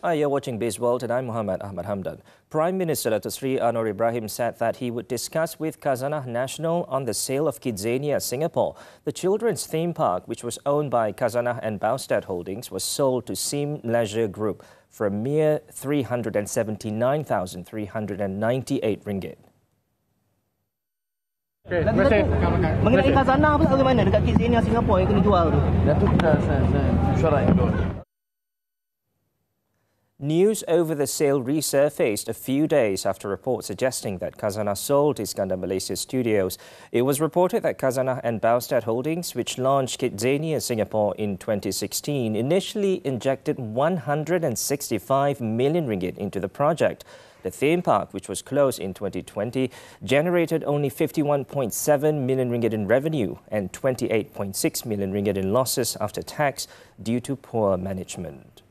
Hi, you're watching Bizworld and I'm Muhammed Ahmad Hamdan. Prime Minister Dato Sri Anwar Ibrahim said that he would discuss with Khazanah National on the sale of KidZania Singapore. The children's theme park, which was owned by Khazanah and Baustad Holdings, was sold to Sim Leisure Group for a mere 379,398 ringgit. Okay, mengenai Khazanah, apa bagaimana dekat KidZania Singapore yang kena jual tu? Datuk saya syarat dulu. News over the sale resurfaced a few days after reports suggesting that Khazanah sold Iskandar Malaysia Studios. It was reported that Khazanah and Baustad Holdings, which launched KidZania Singapore in 2016, initially injected 165 million ringgit into the project. The theme park, which was closed in 2020, generated only 51.7 million ringgit in revenue and 28.6 million ringgit in losses after tax due to poor management.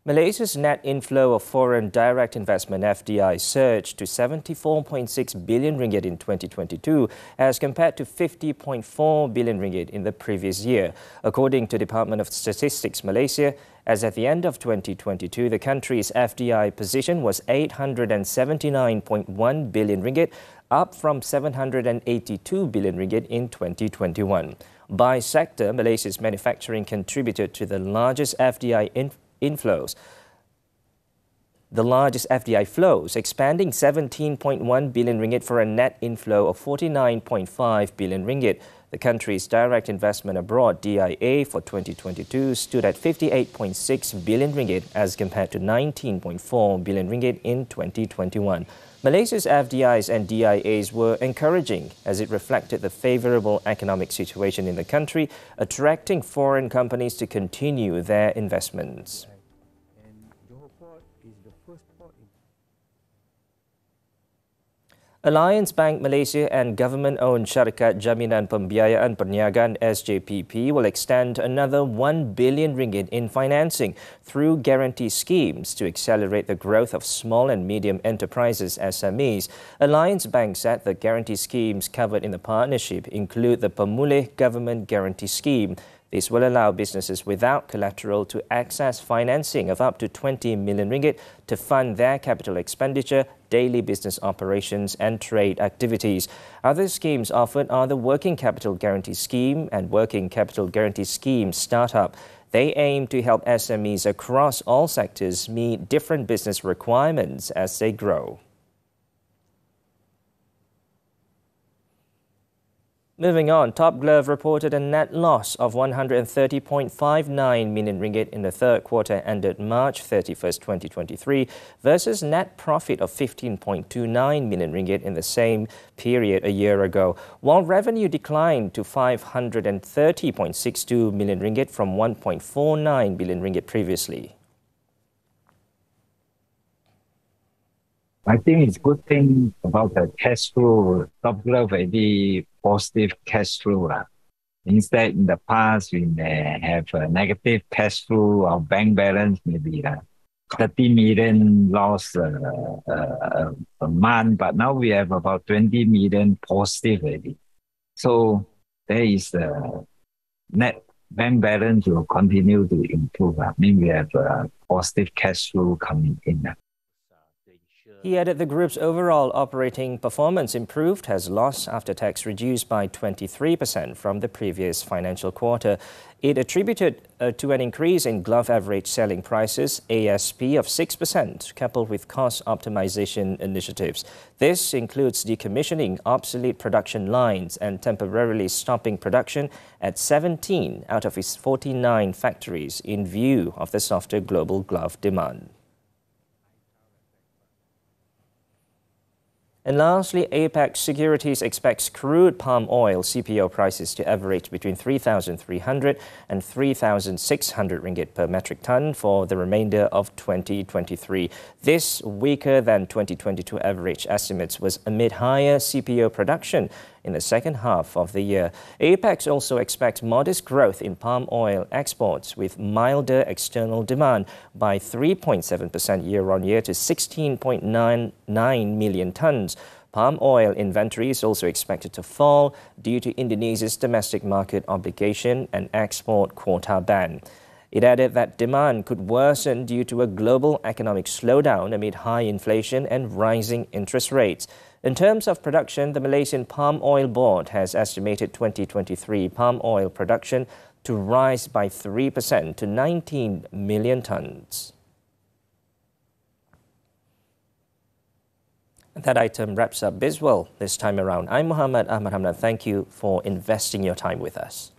Malaysia's net inflow of foreign direct investment (FDI) surged to 74.6 billion ringgit in 2022 as compared to 50.4 billion ringgit in the previous year. According to Department of Statistics Malaysia, as at the end of 2022, the country's FDI position was 879.1 billion ringgit, up from 782 billion ringgit in 2021. By sector, Malaysia's manufacturing contributed to the largest FDI inflows. The largest FDI flows, expanding 17.1 billion ringgit for a net inflow of 49.5 billion ringgit. The country's direct investment abroad (DIA) for 2022 stood at 58.6 billion ringgit as compared to 19.4 billion ringgit in 2021. Malaysia's FDIs and DIAs were encouraging as it reflected the favourable economic situation in the country, attracting foreign companies to continue their investments. Alliance Bank Malaysia and government-owned Syarikat Jaminan Pembiayaan Perniagaan (SJPP) will extend another 1 billion ringgit in financing through guarantee schemes to accelerate the growth of small and medium enterprises (SMEs). Alliance Bank said the guarantee schemes covered in the partnership include the Pemulih Government Guarantee Scheme. This will allow businesses without collateral to access financing of up to 20 million ringgit to fund their capital expenditure, daily business operations and trade activities. Other schemes offered are the Working Capital Guarantee Scheme and Working Capital Guarantee Scheme Startup. They aim to help SMEs across all sectors meet different business requirements as they grow. Moving on, Top Glove reported a net loss of 130.59 million ringgit in the third quarter ended March 31st, 2023 versus net profit of 15.29 million ringgit in the same period a year ago, while revenue declined to 530.62 million ringgit from 1.49 billion ringgit previously. I think it's a good thing about the cash flow. Top Glove very positive cash flow. Instead, in the past, we may have a negative cash flow. Our bank balance maybe 30 million loss a month, but now we have about 20 million positive already. So there is the net bank balance will continue to improve. I mean, we have a positive cash flow coming in. He added the group's overall operating performance improved as loss after tax reduced by 23% from the previous financial quarter. It attributed to an increase in glove average selling prices, ASP, of 6%, coupled with cost optimization initiatives. This includes decommissioning obsolete production lines and temporarily stopping production at 17 out of its 49 factories in view of the softer global glove demand. And lastly, Apex Securities expects crude palm oil CPO prices to average between 3,300 and 3,600 ringgit per metric ton for the remainder of 2023. This weaker than 2022 average estimates was amid higher CPO production in the second half of the year. Apex also expects modest growth in palm oil exports with milder external demand by 3.7% year-on-year to 16.99 million tonnes. Palm oil inventory is also expected to fall due to Indonesia's domestic market obligation and export quota ban. It added that demand could worsen due to a global economic slowdown amid high inflation and rising interest rates. In terms of production, the Malaysian Palm Oil Board has estimated 2023 palm oil production to rise by 3% to 19 million tonnes. That item wraps up Bizworld this time around. I'm Muhammed. Ahmad Hamdan. Thank you for investing your time with us.